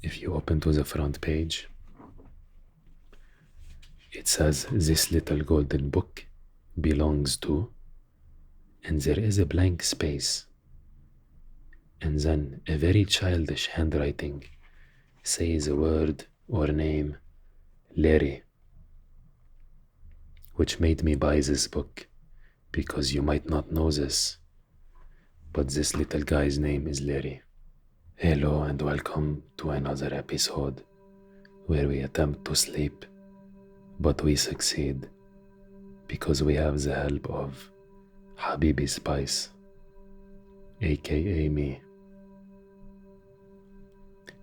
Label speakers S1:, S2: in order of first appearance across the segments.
S1: If you open to the front page, it says this little golden book belongs to, and there is a blank space, and then a very childish handwriting says a word or name, Larry, which made me buy this book, because you might not know this, but this little guy's name is Larry. Hello and welcome to another episode where we attempt to sleep, but we succeed because we have the help of Habibi Spice, aka me.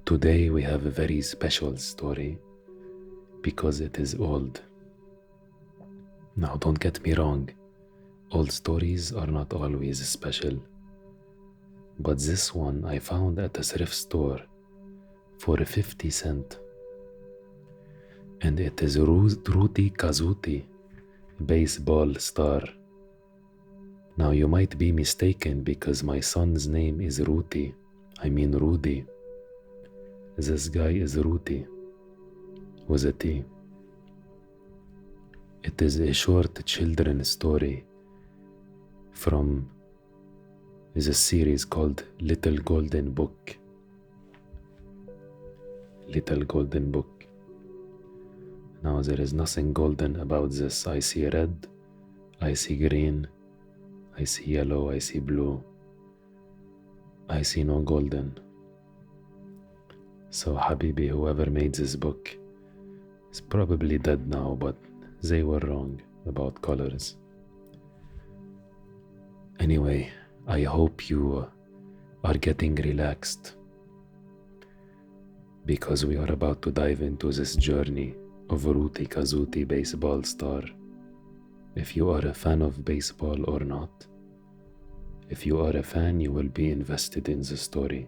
S1: Today we have a very special story because it is old. Now don't get me wrong, old stories are not always special. But this one I found at a thrift store for 50 cents. And it is Rudy Kazuti, baseball star. Now you might be mistaken because my son's name is Rudy. This guy is Rudy, with a T. It is a short children's story from the series called Little Golden Book. Little Golden Book. Now there is nothing golden about this. I see red, I see green, I see yellow, I see blue. I see no golden. So Habibi, whoever made this book, is probably dead now, but they were wrong about colors. Anyway, I hope you are getting relaxed because we are about to dive into this journey of Ruti Kazuti, baseball star. If you are a fan of baseball or not, if you are a fan, you will be invested in the story.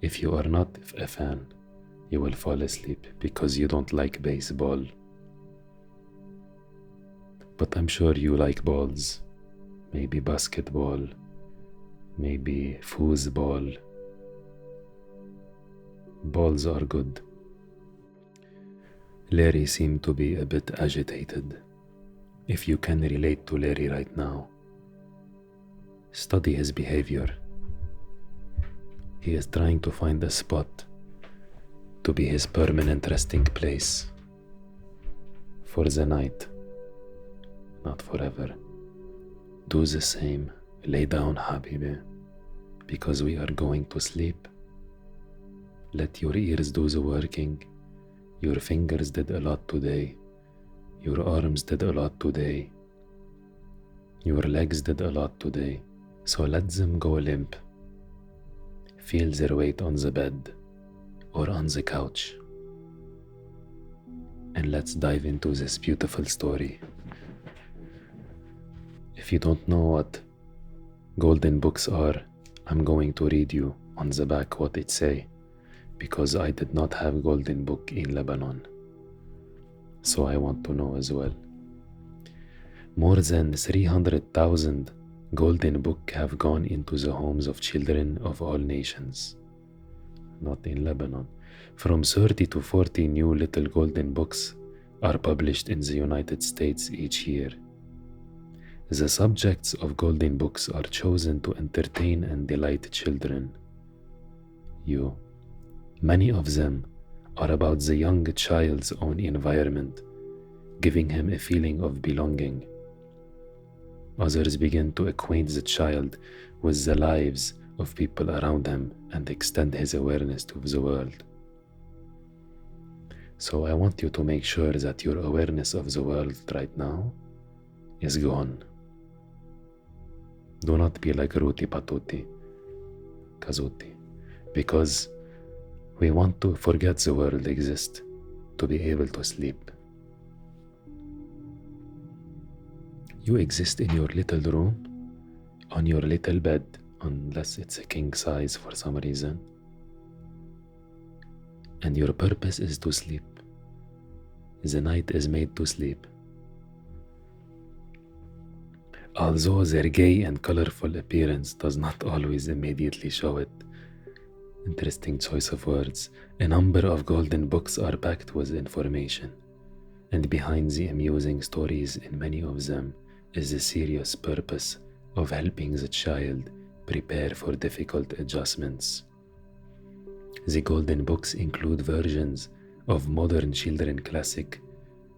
S1: If you are not a fan, you will fall asleep because you don't like baseball. But I'm sure you like balls, maybe basketball, maybe foosball. Balls are good. Larry seemed to be a bit agitated. If you can relate to Larry right now, study his behavior. He is trying to find a spot to be his permanent resting place for the night, not forever. Do the same. Lay down, Habibi, because we are going to sleep. Let your ears do the working. Your fingers did a lot today. Your arms did a lot today. Your legs did a lot today. So let them go limp. Feel their weight on the bed or on the couch. And let's dive into this beautiful story. If you don't know what golden books are, I'm going to read you on the back what it say, because I did not have golden book in Lebanon. So I want to know as well. More than 300,000 golden book have gone into the homes of children of all nations. Not in Lebanon. From 30 to 40 new little golden books are published in the United States each year. The subjects of golden books are chosen to entertain and delight children. Many of them are about the young child's own environment, giving him a feeling of belonging. Others begin to acquaint the child with the lives of people around him and extend his awareness to the world. So I want you to make sure that your awareness of the world right now is gone. Do not be like Ruti Kazuti, because we want to forget the world exists to be able to sleep. You exist in your little room, on your little bed, unless it's a king size for some reason, and your purpose is to sleep. The night is made to sleep. Although their gay and colorful appearance does not always immediately show it, Interesting choice of words. A number of golden books are packed with information, and behind the amusing stories in many of them is the serious purpose of helping the child prepare for difficult adjustments. The golden books include versions of modern children classic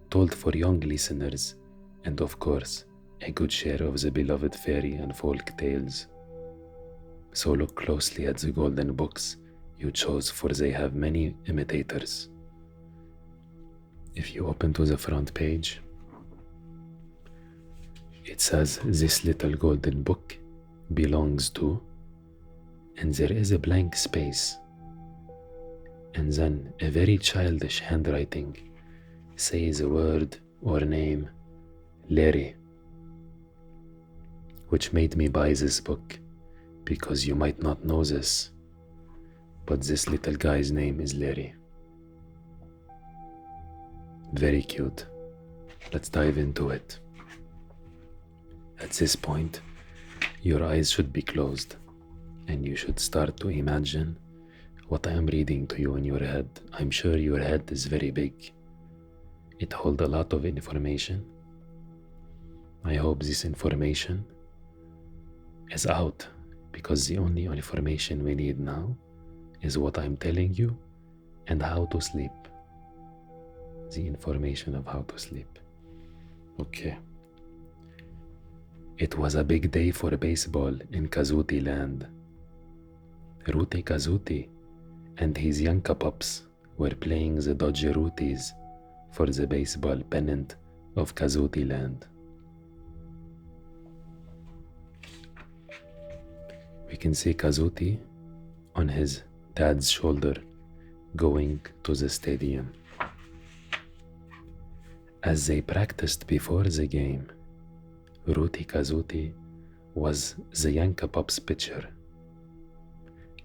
S1: told for young listeners, and of course, a good share of the beloved fairy and folk tales. So look closely at the golden books you chose, for they have many imitators. If you open to the front page, it says this little golden book belongs to, and there is a blank space, and then a very childish handwriting says a word or name, Larry, which made me buy this book, because you might not know this, but this little guy's name is Larry. Very cute. Let's dive into it. At this point, your eyes should be closed, and you should start to imagine what I am reading to you in your head. I'm sure your head is very big. It holds a lot of information. I hope this information is out, because the only information we need now is what I'm telling you and how to sleep. The information of how to sleep. Okay. It was a big day for baseball in Kazuti land. Ruti Kazuti and his Yanka pups were playing the Dodger Rutis for the baseball pennant of Kazuti land. We can see Kazuti on his dad's shoulder going to the stadium. As they practiced before the game, Ruti Kazuti was the Yanka Pups pitcher.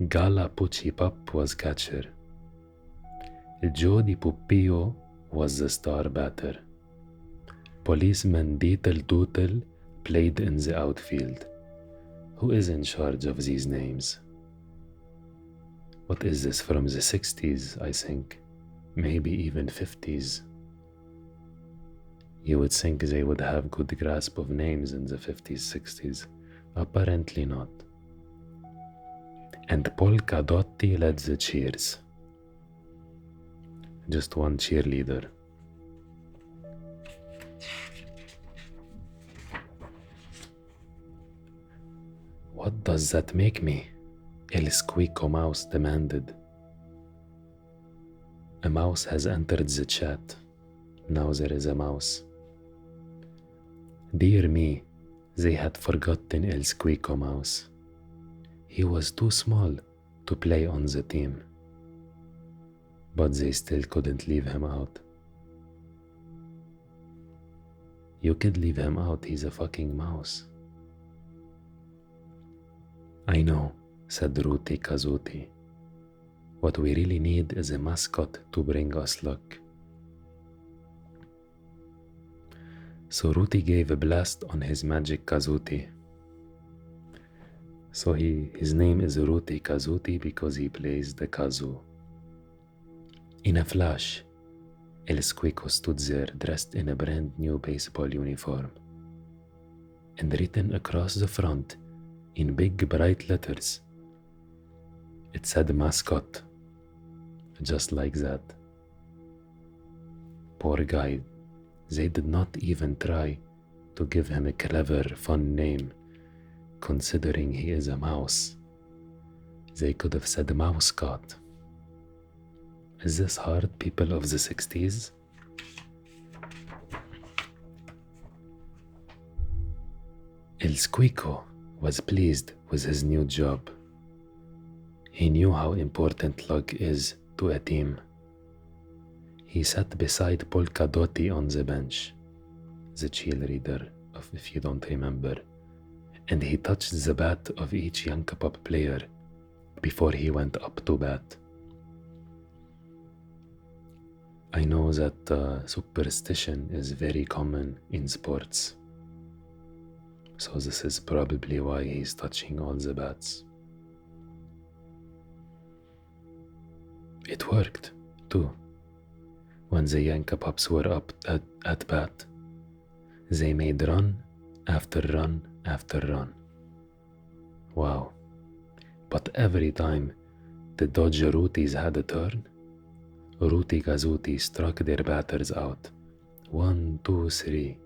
S1: Gala Pucci Pup was catcher. Jody Pupillo was the star batter. Policeman Deetle Dootle played in the outfield. Who is in charge of these names? What is this, from the 60s, I think? Maybe even 50s. You would think they would have good grasp of names in the 50s, 60s. Apparently not. And Polka Dotti led the cheers. Just one cheerleader. What does that make me? El Squeako Mouse demanded. A mouse has entered the chat. Now there is a mouse. Dear me, they had forgotten El Squeako Mouse. He was too small to play on the team. But they still couldn't leave him out. You could leave him out, he's a fucking mouse. I know, said Ruti Kazuti. What we really need is a mascot to bring us luck. So Ruti gave a blast on his magic Kazuti. So his name is Ruti Kazuti because he plays the kazoo. In a flash, El Squeako stood there dressed in a brand new baseball uniform. And written across the front, in big bright letters, it said mascot, just like that. Poor guy, they did not even try to give him a clever, fun name, considering he is a mouse. They could have said Mousecot. Is this hard, people of the 60s? El Squeako was pleased with his new job. He knew how important luck is to a team. He sat beside Polka Dotti on the bench, the cheerleader, if you don't remember, and he touched the bat of each Yanka Pup player before he went up to bat. I know that superstition is very common in sports. So this is probably why he's touching all the bats. It worked, too. When the Yanka pups were up at bat, they made run after run after run. Wow. But every time the Dodger Rooties had a turn, Ruti Kazuti struck their batters out. 1, 2, 3.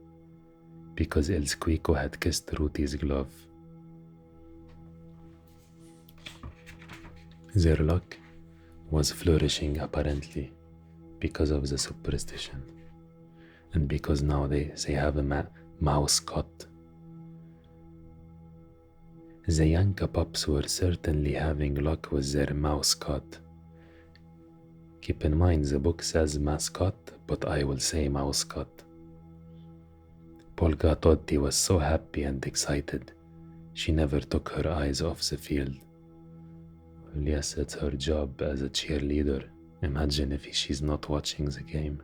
S1: Because El Squeako had kissed Ruti's glove. Their luck was flourishing apparently because of the superstition. And because now they have a mouse cut. The Yanka pups were certainly having luck with their mouse cut. Keep in mind the book says mascot, but I will say mouse cut. Polka Totti was so happy and excited, she never took her eyes off the field. Well, yes, it's her job as a cheerleader. Imagine if she's not watching the game.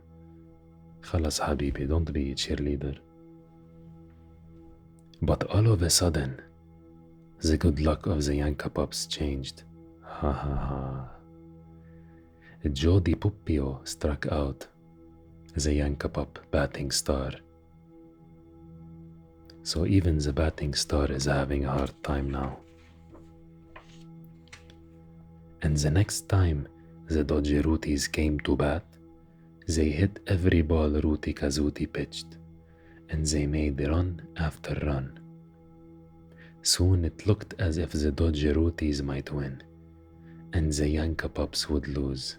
S1: Khalas Habibi, don't be a cheerleader. But all of a sudden, the good luck of the Yanka pups changed. Ha ha ha. Jody Puppio struck out, the Yanka pup batting star. So even the batting star is having a hard time now. And the next time the Dodger Rooties came to bat, they hit every ball Ruti Kazuti pitched, and they made run after run. Soon it looked as if the Dodger Rooties might win, and the Yanka pups would lose.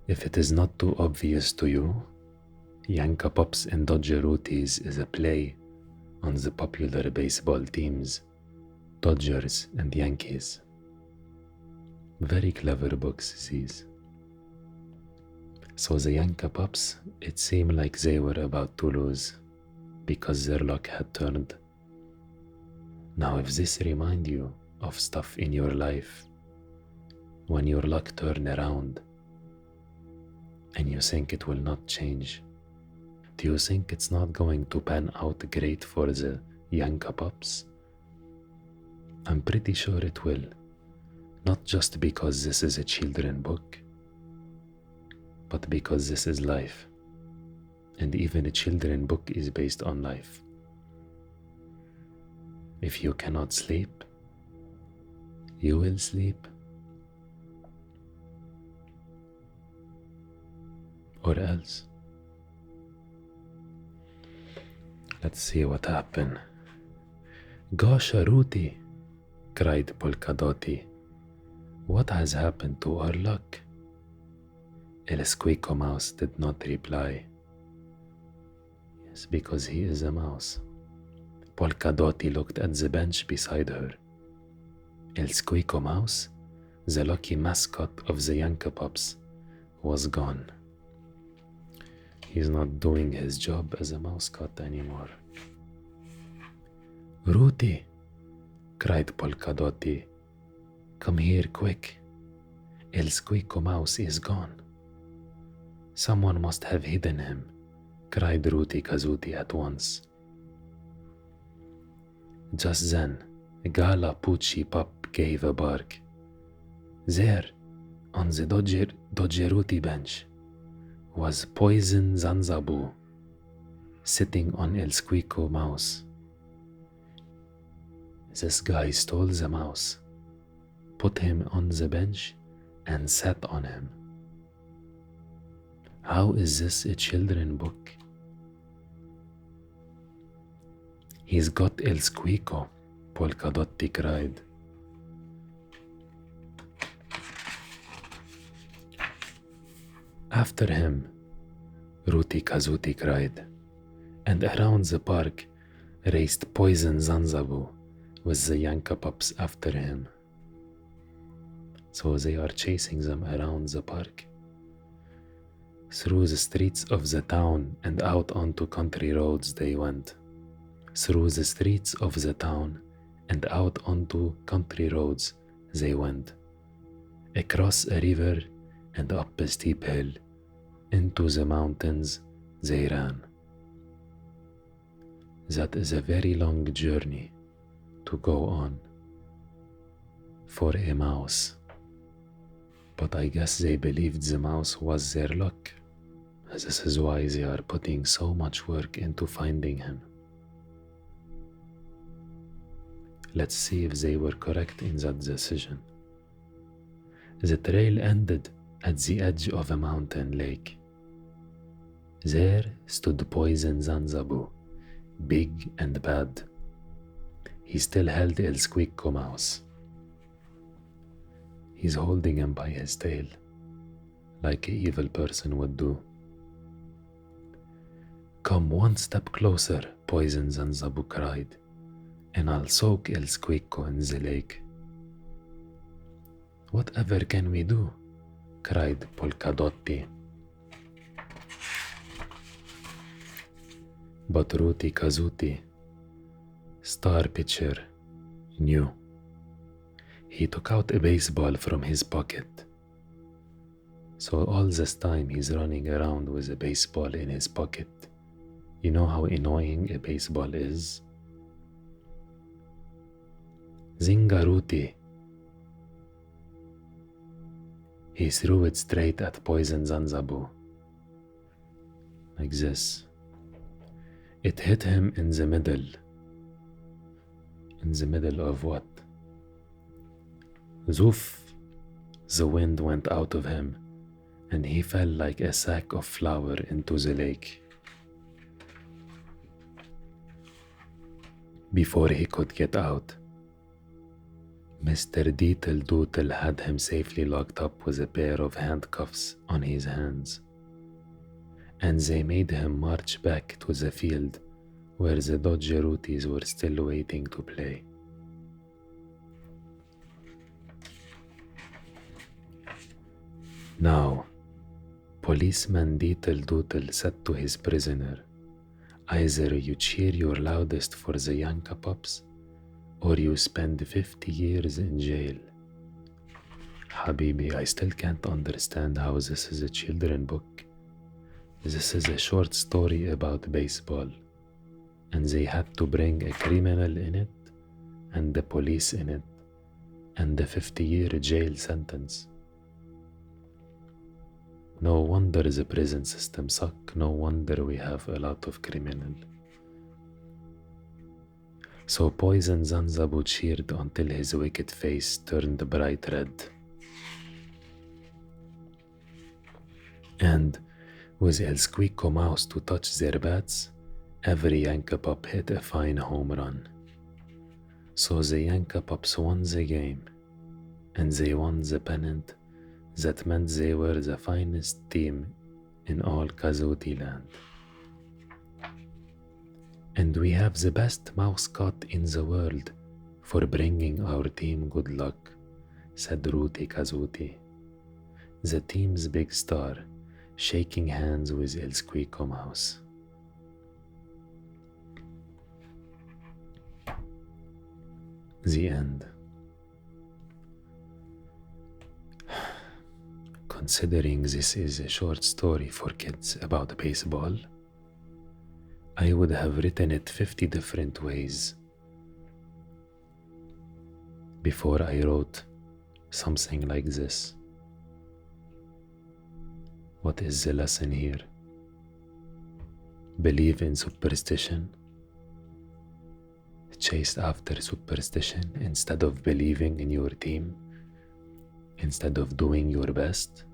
S1: If it is not too obvious to you, Yanka pups and Dodger Rooties is a play on the popular baseball teams, Dodgers and Yankees. Very clever books, these. So the Yanka pups, it seemed like they were about to lose because their luck had turned. Now if this reminds you of stuff in your life, when your luck turn around and you think it will not change, do you think it's not going to pan out great for the Yanka pups? I'm pretty sure it will, not just because this is a children's book, but because this is life, and even a children's book is based on life. If you cannot sleep, you will sleep. Or else. Let's see what happened. Gosh, Ruti, cried Polka Dotti. What has happened to our luck? El Squeako Mouse did not reply. Yes, because he is a mouse. Polka Dotti looked at the bench beside her. El Squeako Mouse, the lucky mascot of the Yanka pups, was gone. He's not doing his job as a mascot anymore. Ruti, cried Polka Dotti. Come here quick. El Squeako Mouse is gone. Someone must have hidden him, cried Ruti Kazuti at once. Just then, Gala Pucci pup gave a bark. There, on the Dodgeruti bench, was Poison Zanzabu, sitting on El Squeako Mouse. This guy stole the mouse, put him on the bench, and sat on him. How is this a children's book? He's got El Squeako, Polka Dotti cried. After him, Ruti Kazuti cried, and around the park raced Poison Zanzabu with the Yanka pups after him. So they are chasing them around the park. Through the streets of the town and out onto country roads they went. Through the streets of the town and out onto country roads they went. Across a river and up a steep hill, into the mountains they ran. That is a very long journey to go on for a mouse. But I guess they believed the mouse was their luck. This is why they are putting so much work into finding him. Let's see if they were correct in that decision. The trail ended at the edge of a mountain lake. There stood Poison Zanzabu, big and bad. He still held El Squeako Mouse. He's holding him by his tail, like an evil person would do. Come one step closer, Poison Zanzabu cried, and I'll soak El Squeako in the lake. Whatever can we do? Cried Polkadotti. But Ruti Kazuti, star pitcher, knew. He took out a baseball from his pocket. So all this time he's running around with a baseball in his pocket. You know how annoying a baseball is? Zingaruti. He threw it straight at Poison Zanzabu. Like this. It hit him in the middle. In the middle of what? Zoof! The wind went out of him, and he fell like a sack of flour into the lake. Before he could get out, Mr. Deetle Dootle had him safely locked up with a pair of handcuffs on his hands, and they made him march back to the field where the Dodgerutis were still waiting to play. Now, Policeman Deetle Dootle said to his prisoner, either you cheer your loudest for the Yanka pups, or you spend 50 years in jail. Habibi, I still can't understand how this is a children's book. This is a short story about baseball, and they had to bring a criminal in it, and the police in it, and a 50-year jail sentence. No wonder the prison system sucks. No wonder we have a lot of criminals. So Poison Zanzabu cheered until his wicked face turned bright red. And with El Squeako Mouse to touch their bats, every Yanka pup hit a fine home run. So the Yanka pups won the game, and they won the pennant. That meant they were the finest team in all Kazuti land. And we have the best mascot in the world for bringing our team good luck, said Ruti Kazuti, the team's big star, shaking hands with El Squeako Mouse. The end. Considering this is a short story for kids about baseball, I would have written it 50 different ways before I wrote something like this. What is the lesson here? Believe in superstition. Chase after superstition instead of believing in your team, instead of doing your best.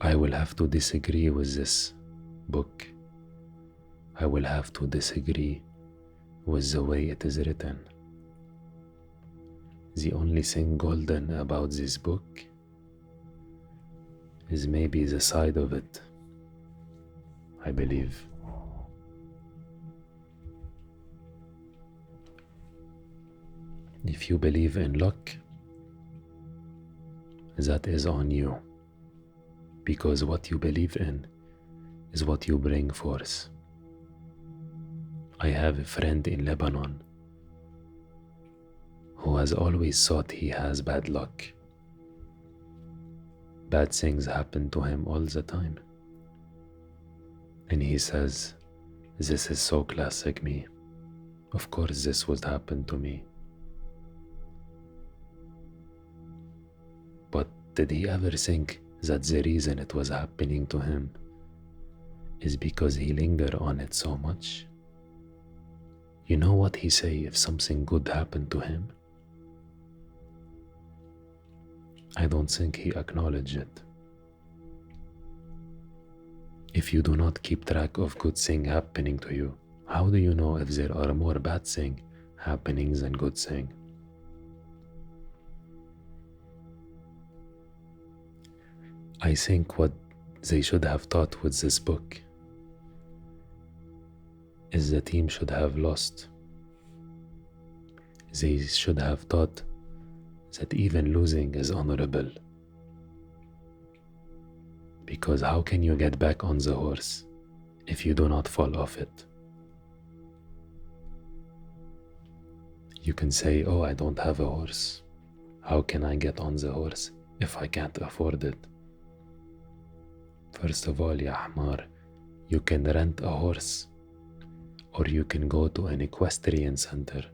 S1: I will have to disagree with this book. I will have to disagree with the way it is written. The only thing golden about this book is maybe the side of it, I believe. If you believe in luck, that is on you, because what you believe in is what you bring forth. I have a friend in Lebanon who has always thought he has bad luck. Bad things happen to him all the time. And he says, this is so classic me. Of course this would happen to me. Did he ever think that the reason it was happening to him is because he lingered on it so much? You know what he say if something good happened to him? I don't think he acknowledged it. If you do not keep track of good things happening to you, how do you know if there are more bad things happening than good things? I think what they should have taught with this book is the team should have lost. They should have taught that even losing is honorable. Because how can you get back on the horse if you do not fall off it? You can say, oh, I don't have a horse. How can I get on the horse if I can't afford it? First of all, ya Ahmar, you can rent a horse, or you can go to an equestrian center,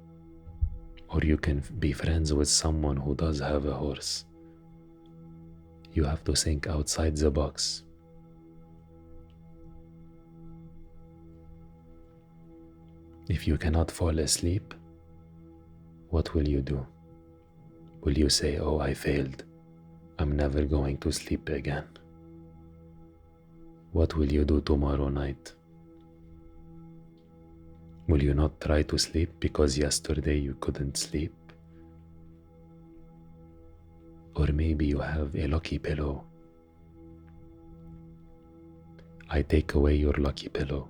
S1: or you can be friends with someone who does have a horse. You have to think outside the box. If you cannot fall asleep, what will you do? Will you say, oh, I failed, I'm never going to sleep again? What will you do tomorrow night? Will you not try to sleep because yesterday you couldn't sleep? Or maybe you have a lucky pillow. I take away your lucky pillow.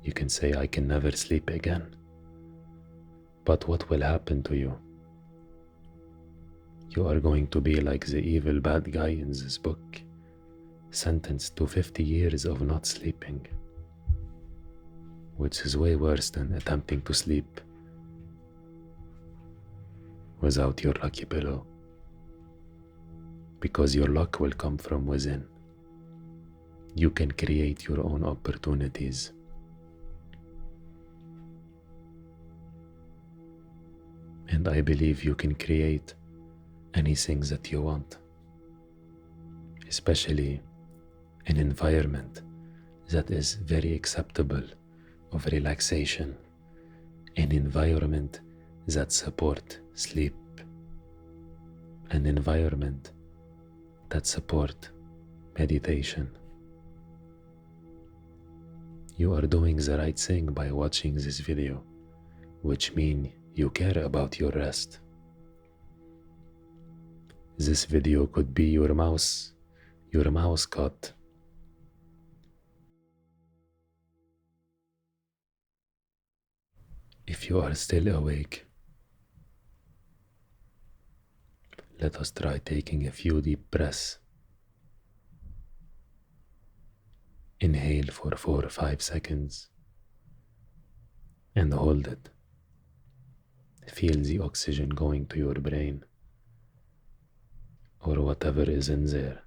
S1: You can say, I can never sleep again. But what will happen to you? You are going to be like the evil bad guy in this book, sentenced to 50 years of not sleeping, which is way worse than attempting to sleep without your lucky pillow, because your luck will come from within. You can create your own opportunities. And I believe you can create anything that you want, especially an environment that is very acceptable of relaxation, an environment that supports sleep, an environment that supports meditation. You are doing the right thing by watching this video, which means you care about your rest. This video could be your mouse cut. If you are still awake, let us try taking a few deep breaths. Inhale for 4 or 5 seconds and hold it. Feel the oxygen going to your brain or whatever is in there.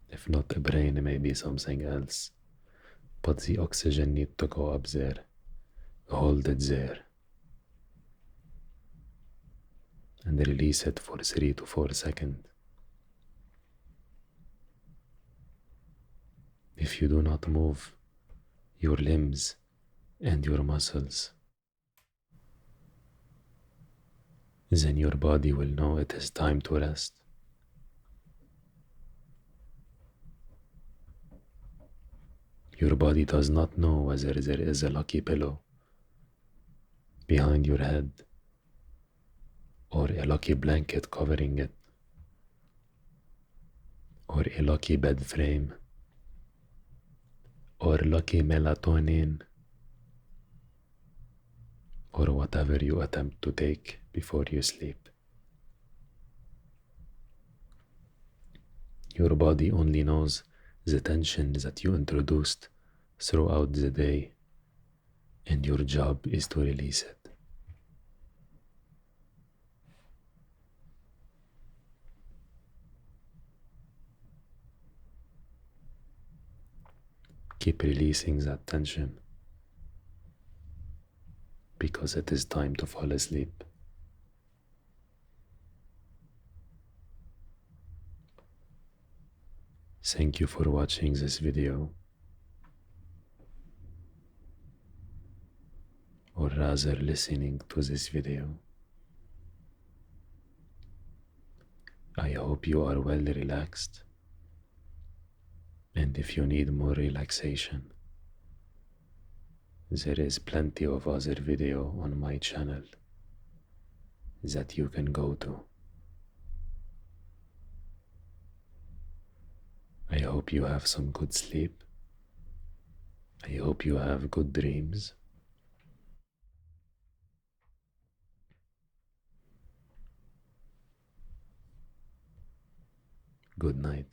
S1: If not a brain, maybe something else. But the oxygen needs to go up there. Hold it there. And release it for 3 to 4 seconds. If you do not move your limbs and your muscles, then your body will know it is time to rest. Your body does not know whether there is a lucky pillow behind your head or a lucky blanket covering it or a lucky bed frame or lucky melatonin or whatever you attempt to take before you sleep. Your body only knows the tension that you introduced throughout the day, and your job is to release it. Keep releasing that tension, because it is time to fall asleep. Thank you for watching this video, or rather listening to this video. I hope you are well relaxed, and if you need more relaxation, there is plenty of other video on my channel that you can go to. I hope you have some good sleep. I hope you have good dreams. Good night.